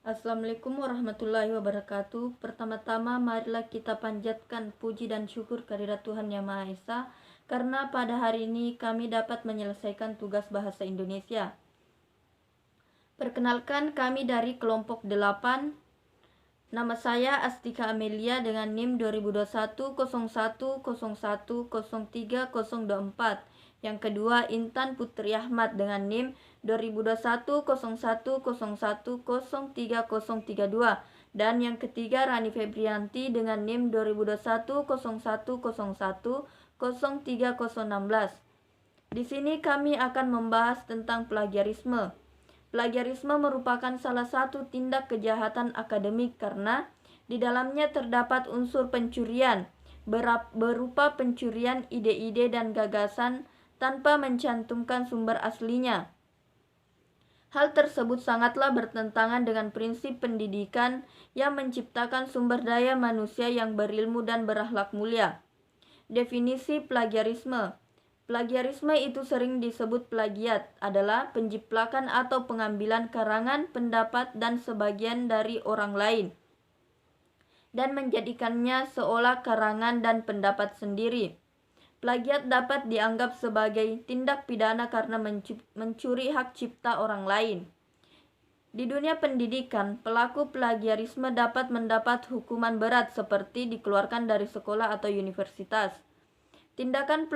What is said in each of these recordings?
Assalamualaikum warahmatullahi wabarakatuh. Pertama-tama marilah kita panjatkan puji dan syukur kehadirat Tuhan Yang Maha Esa, karena pada hari ini kami dapat menyelesaikan tugas bahasa Indonesia. Perkenalkan, kami dari kelompok 8. Nama saya Astika Amelia dengan NIM 202101010304. Yang kedua, Intan Putri Ahmad dengan NIM 20210101030332. Dan yang ketiga, Rani Febrianti dengan NIM 202101010316. Di sini kami akan membahas tentang plagiarisme. Plagiarisme merupakan salah satu tindak kejahatan akademik karena di dalamnya terdapat unsur pencurian, berupa pencurian ide-ide dan gagasan tanpa mencantumkan sumber aslinya. Hal tersebut sangatlah bertentangan dengan prinsip pendidikan yang menciptakan sumber daya manusia yang berilmu dan berakhlak mulia. Definisi plagiarisme. Plagiarisme itu sering disebut plagiat, adalah penjiplakan atau pengambilan karangan, pendapat, dan sebagian dari orang lain, dan menjadikannya seolah karangan dan pendapat sendiri. Plagiat dapat dianggap sebagai tindak pidana karena mencuri hak cipta orang lain. Di dunia pendidikan, pelaku plagiarisme dapat mendapat hukuman berat seperti dikeluarkan dari sekolah atau universitas. Tindakan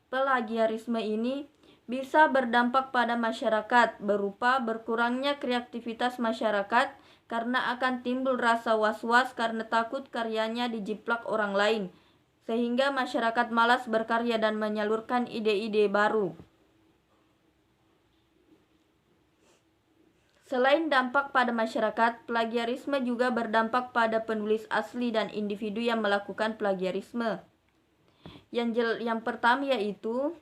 plagiarisme ini bisa berdampak pada masyarakat berupa berkurangnya kreativitas masyarakat karena akan timbul rasa was-was karena takut karyanya dijiplak orang lain, sehingga masyarakat malas berkarya dan menyalurkan ide-ide baru. Selain dampak pada masyarakat, plagiarisme juga berdampak pada penulis asli dan individu yang melakukan plagiarisme. Yang pertama yaitu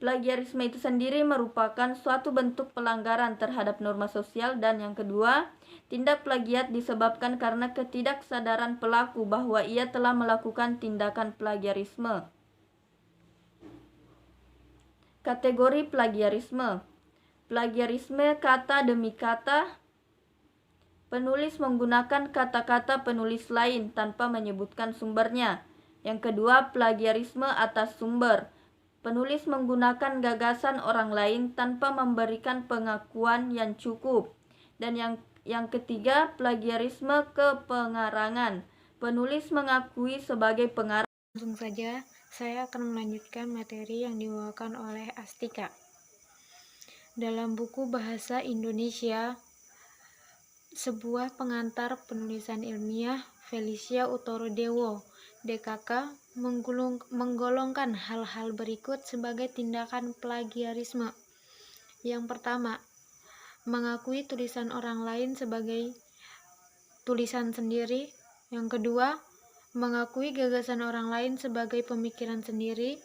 plagiarisme itu sendiri merupakan suatu bentuk pelanggaran terhadap norma sosial, dan yang kedua, tindak plagiat disebabkan karena ketidaksadaran pelaku bahwa ia telah melakukan tindakan plagiarisme. Kategori plagiarisme. Plagiarisme kata demi kata. Penulis menggunakan kata-kata penulis lain tanpa menyebutkan sumbernya. Yang kedua, plagiarisme atas sumber. Penulis menggunakan gagasan orang lain tanpa memberikan pengakuan yang cukup. Dan yang ketiga, plagiarisme kepengarangan. Penulis mengakui sebagai pengarang. Langsung saja, saya akan melanjutkan materi yang dibawakan oleh Astika. Dalam buku Bahasa Indonesia, sebuah pengantar penulisan ilmiah, Felicia Utorodewo, DKK, menggolongkan hal-hal berikut sebagai tindakan plagiarisme. Yang pertama, mengakui tulisan orang lain sebagai tulisan sendiri. Yang kedua, mengakui gagasan orang lain sebagai pemikiran sendiri.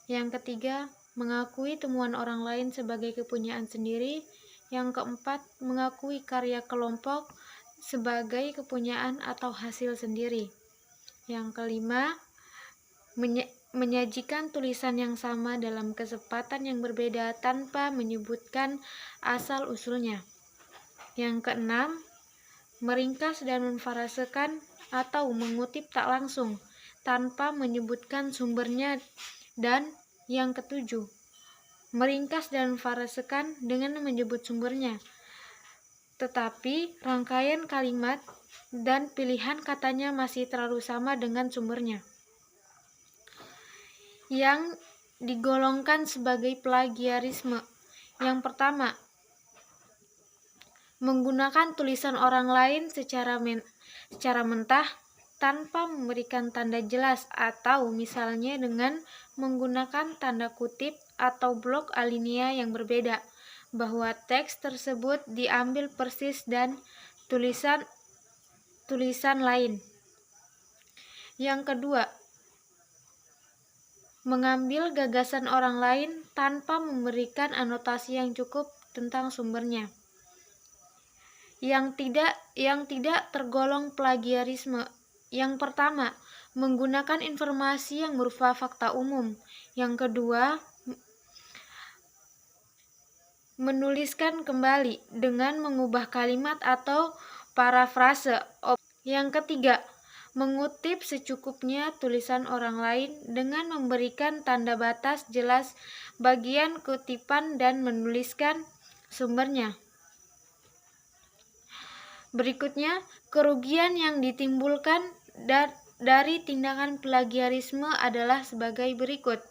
Yang ketiga, mengakui temuan orang lain sebagai kepunyaan sendiri. Yang keempat, mengakui karya kelompok sebagai kepunyaan atau hasil sendiri. Yang kelima, menyajikan tulisan yang sama dalam kesempatan yang berbeda tanpa menyebutkan asal-usulnya. Yang keenam, meringkas dan memfrasekan atau mengutip tak langsung tanpa menyebutkan sumbernya. Dan yang ketujuh, meringkas dan memfrasekan dengan menyebut sumbernya, tetapi rangkaian kalimat dan pilihan katanya masih terlalu sama dengan sumbernya. Yang digolongkan sebagai plagiarisme. Yang pertama, menggunakan tulisan orang lain secara mentah tanpa memberikan tanda jelas, atau misalnya dengan menggunakan tanda kutip atau blok alinea yang berbeda, bahwa teks tersebut diambil persis dan tulisan lain. Yang kedua, mengambil gagasan orang lain tanpa memberikan anotasi yang cukup tentang sumbernya. Yang tidak tergolong plagiarisme. Yang pertama, menggunakan informasi yang berupa fakta umum. Yang kedua, menuliskan kembali dengan mengubah kalimat atau parafrase. Yang ketiga, mengutip secukupnya tulisan orang lain dengan memberikan tanda batas jelas bagian kutipan dan menuliskan sumbernya. Berikutnya, kerugian yang ditimbulkan dari tindakan plagiarisme adalah sebagai berikut.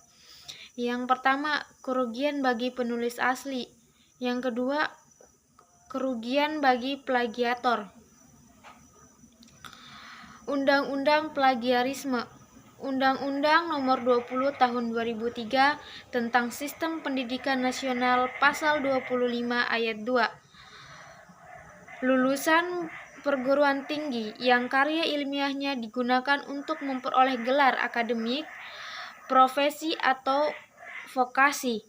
Yang pertama, kerugian bagi penulis asli. Yang kedua, kerugian bagi plagiator. Undang-Undang Plagiarisme. Undang-Undang Nomor 20 Tahun 2003 tentang Sistem Pendidikan Nasional Pasal 25 Ayat 2. Lulusan perguruan tinggi yang karya ilmiahnya digunakan untuk memperoleh gelar akademik, profesi atau vokasi,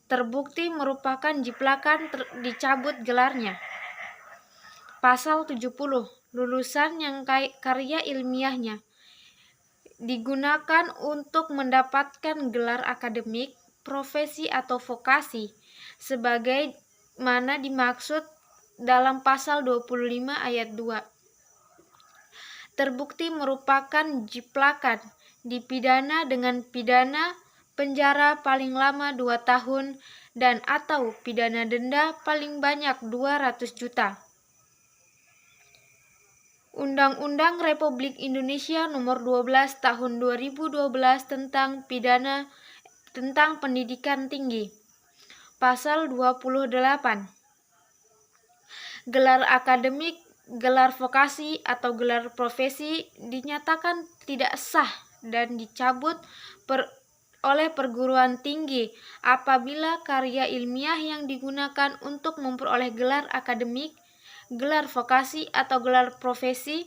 terbukti merupakan jiplakan dicabut gelarnya. Pasal 70. Lulusan yang karya ilmiahnya digunakan untuk mendapatkan gelar akademik, profesi atau vokasi sebagai mana dimaksud dalam pasal 25 ayat 2. Terbukti merupakan jiplakan, dipidana dengan pidana penjara paling lama 2 tahun dan atau pidana denda paling banyak 200 juta. Undang-Undang Republik Indonesia Nomor 12 Tahun 2012 tentang pendidikan tinggi. Pasal 28. Gelar akademik, gelar vokasi atau gelar profesi dinyatakan tidak sah dan dicabut oleh perguruan tinggi apabila karya ilmiah yang digunakan untuk memperoleh gelar akademik, gelar vokasi atau gelar profesi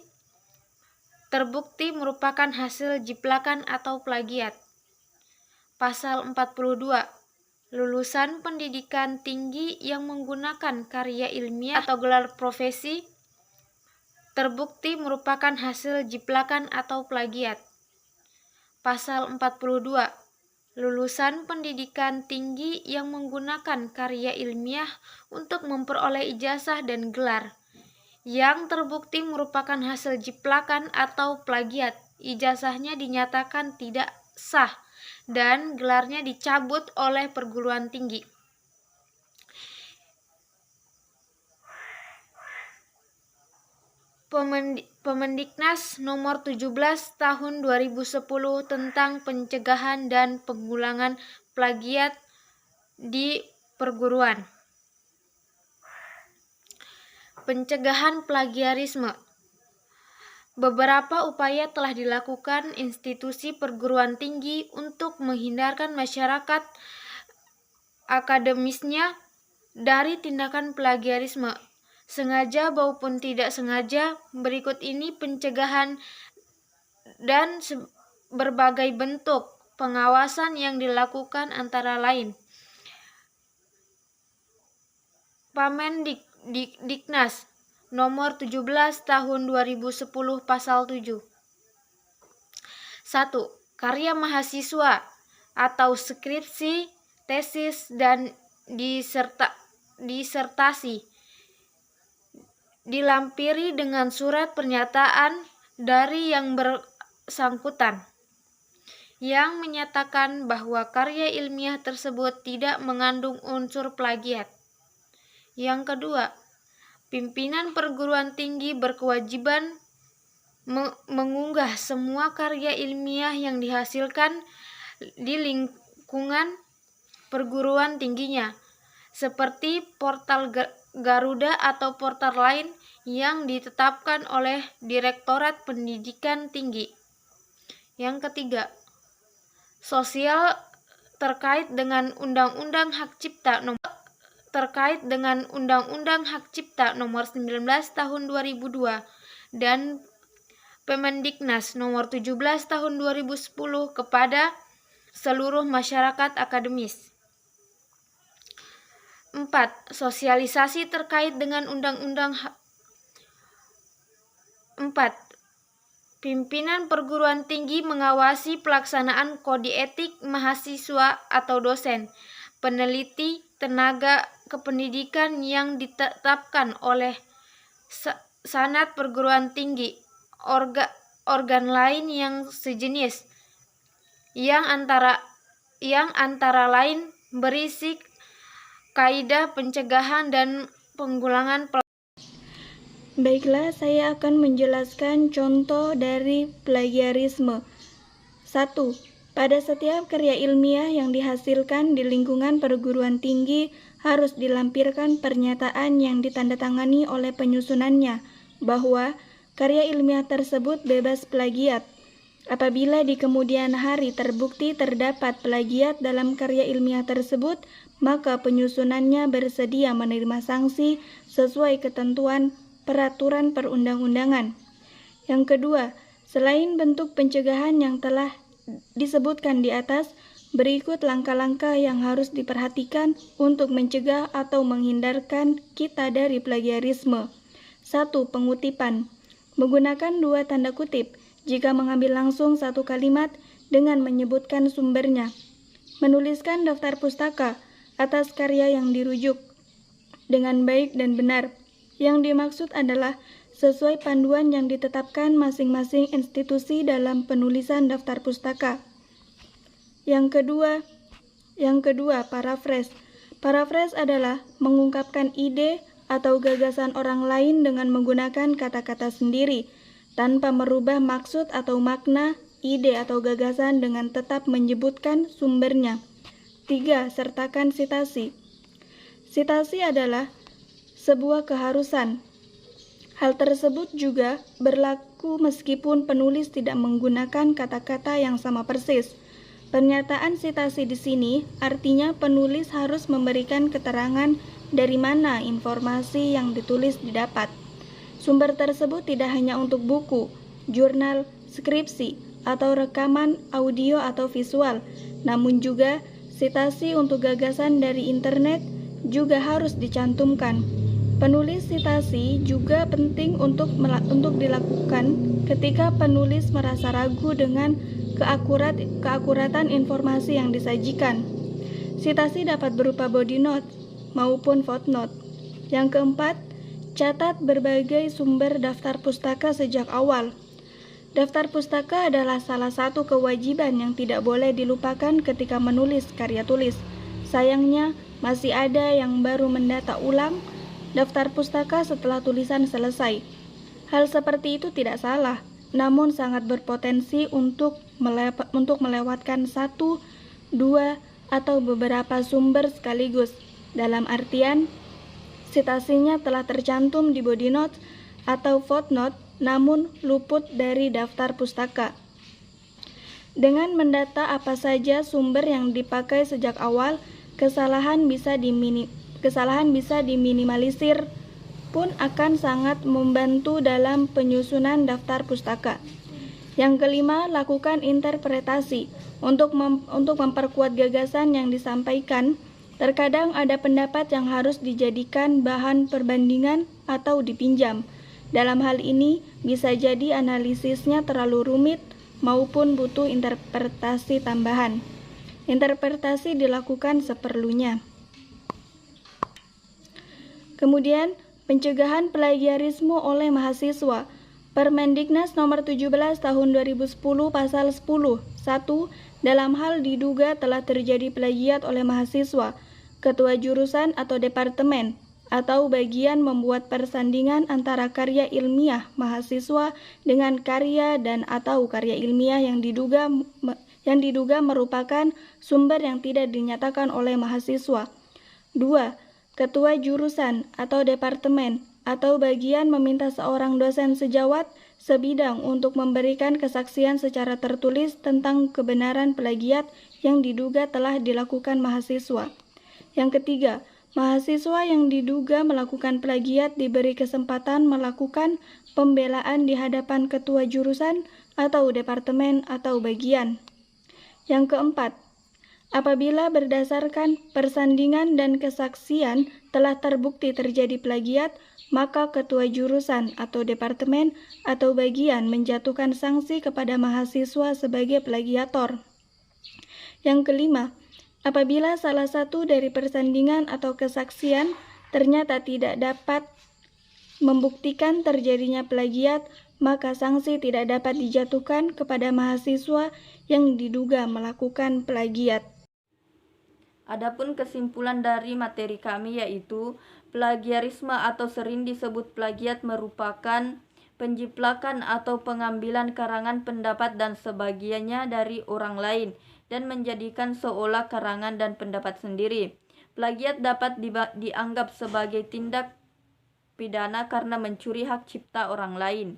terbukti merupakan hasil jiplakan atau plagiat. Pasal 42. Lulusan pendidikan tinggi yang menggunakan karya ilmiah atau gelar profesi terbukti merupakan hasil jiplakan atau plagiat. Pasal 42. Lulusan pendidikan tinggi yang menggunakan karya ilmiah untuk memperoleh ijazah dan gelar yang terbukti merupakan hasil jiplakan atau plagiat, ijazahnya dinyatakan tidak sah dan gelarnya dicabut oleh perguruan tinggi. Permendiknas Nomor 17 Tahun 2010 tentang pencegahan dan penggulangan plagiat di perguruan. Pencegahan plagiarisme. Beberapa upaya telah dilakukan institusi perguruan tinggi untuk menghindarkan masyarakat akademisnya dari tindakan plagiarisme, sengaja maupun tidak sengaja. Berikut ini pencegahan dan berbagai bentuk pengawasan yang dilakukan antara lain. Permendiknas Nomor 17 Tahun 2010 Pasal 7. 1. Karya mahasiswa atau skripsi, tesis, dan disertasi dilampiri dengan surat pernyataan dari yang bersangkutan yang menyatakan bahwa karya ilmiah tersebut tidak mengandung unsur plagiat. Yang kedua, pimpinan perguruan tinggi berkewajiban mengunggah semua karya ilmiah yang dihasilkan di lingkungan perguruan tingginya, seperti portal Garuda atau portal lain yang ditetapkan oleh Direktorat Pendidikan Tinggi. Yang ketiga, sosial terkait dengan Undang-Undang Hak Cipta Nomor 19 Tahun 2002 dan Permendiknas Nomor 17 Tahun 2010 kepada seluruh masyarakat akademis. 4. Sosialisasi terkait dengan Undang-Undang 4. Pimpinan perguruan tinggi mengawasi pelaksanaan kode etik mahasiswa atau dosen. peneliti, tenaga kependidikan yang ditetapkan oleh sanad perguruan tinggi, organ lain yang sejenis, yang antara lain berisi kaidah pencegahan dan penggulangan. Baiklah, saya akan menjelaskan contoh dari plagiarisme. 1. Pada setiap karya ilmiah yang dihasilkan di lingkungan perguruan tinggi harus dilampirkan pernyataan yang ditandatangani oleh penyusunannya bahwa karya ilmiah tersebut bebas plagiat. Apabila di kemudian hari terbukti terdapat plagiat dalam karya ilmiah tersebut, maka penyusunannya bersedia menerima sanksi sesuai ketentuan peraturan perundang-undangan. Yang kedua, selain bentuk pencegahan yang telah disebutkan di atas, berikut langkah-langkah yang harus diperhatikan untuk mencegah atau menghindarkan kita dari plagiarisme. 1. Pengutipan. Menggunakan 2 tanda kutip jika mengambil langsung satu kalimat dengan menyebutkan sumbernya. Menuliskan daftar pustaka atas karya yang dirujuk dengan baik dan benar. Yang dimaksud adalah sesuai panduan yang ditetapkan masing-masing institusi dalam penulisan daftar pustaka. Yang kedua, paraphrase. Paraphrase adalah mengungkapkan ide atau gagasan orang lain dengan menggunakan kata-kata sendiri, tanpa merubah maksud atau makna ide atau gagasan dengan tetap menyebutkan sumbernya. 3. Sertakan sitasi. Sitasi adalah sebuah keharusan. Hal tersebut juga berlaku meskipun penulis tidak menggunakan kata-kata yang sama persis. Pernyataan sitasi di sini artinya penulis harus memberikan keterangan dari mana informasi yang ditulis didapat. Sumber tersebut tidak hanya untuk buku, jurnal, skripsi, atau rekaman audio atau visual, namun juga sitasi untuk gagasan dari internet juga harus dicantumkan. Penulis sitasi juga penting untuk dilakukan ketika penulis merasa ragu dengan keakuratan informasi yang disajikan. Sitasi dapat berupa body note maupun footnote. Yang keempat, catat berbagai sumber daftar pustaka sejak awal. Daftar pustaka adalah salah satu kewajiban yang tidak boleh dilupakan ketika menulis karya tulis. Sayangnya, masih ada yang baru mendata ulang daftar pustaka setelah tulisan selesai. Hal seperti itu tidak salah, namun sangat berpotensi untuk melewatkan 1, 2, atau beberapa sumber sekaligus. Dalam artian, citasinya telah tercantum di body note atau footnote, namun luput dari daftar pustaka. Dengan mendata apa saja sumber yang dipakai sejak awal, kesalahan bisa diminimalisir pun akan sangat membantu dalam penyusunan daftar pustaka. Yang kelima, lakukan interpretasi untuk memperkuat gagasan yang disampaikan. Terkadang ada pendapat yang harus dijadikan bahan perbandingan atau dipinjam. Dalam hal ini, bisa jadi analisisnya terlalu rumit maupun butuh interpretasi tambahan. Interpretasi dilakukan seperlunya. Kemudian, pencegahan plagiarisme oleh mahasiswa. Permendiknas nomor 17 tahun 2010 pasal 10. 1. Dalam hal diduga telah terjadi plagiat oleh mahasiswa, ketua jurusan atau departemen, atau bagian membuat persandingan antara karya ilmiah mahasiswa dengan karya dan atau karya ilmiah yang diduga merupakan sumber yang tidak dinyatakan oleh mahasiswa. 2. Ketua jurusan atau departemen atau bagian meminta seorang dosen sejawat sebidang untuk memberikan kesaksian secara tertulis tentang kebenaran plagiat yang diduga telah dilakukan mahasiswa. Yang ketiga, mahasiswa yang diduga melakukan plagiat diberi kesempatan melakukan pembelaan di hadapan ketua jurusan atau departemen atau bagian. Yang keempat, apabila berdasarkan persandingan dan kesaksian telah terbukti terjadi plagiat, maka ketua jurusan atau departemen atau bagian menjatuhkan sanksi kepada mahasiswa sebagai plagiator. Yang kelima, Apabila salah satu dari persandingan atau kesaksian ternyata tidak dapat membuktikan terjadinya plagiat, maka sanksi tidak dapat dijatuhkan kepada mahasiswa yang diduga melakukan plagiat. Adapun kesimpulan dari materi kami yaitu plagiarisme atau sering disebut plagiat merupakan penjiplakan atau pengambilan karangan pendapat dan sebagiannya dari orang lain dan menjadikan seolah karangan dan pendapat sendiri. Plagiat dapat dianggap sebagai tindak pidana karena mencuri hak cipta orang lain.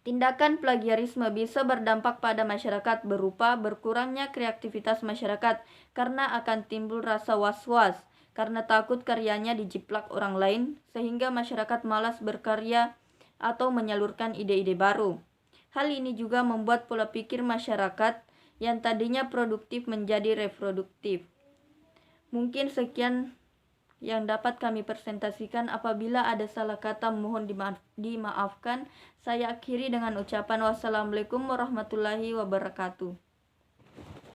Tindakan plagiarisme bisa berdampak pada masyarakat berupa berkurangnya kreativitas masyarakat karena akan timbul rasa was-was karena takut karyanya dijiplak orang lain sehingga masyarakat malas berkarya atau menyalurkan ide-ide baru. Hal ini juga membuat pola pikir masyarakat yang tadinya produktif menjadi reproduktif. Mungkin sekian yang dapat kami presentasikan. Apabila ada salah kata mohon dimaafkan. Saya akhiri dengan ucapan wassalamualaikum warahmatullahi wabarakatuh.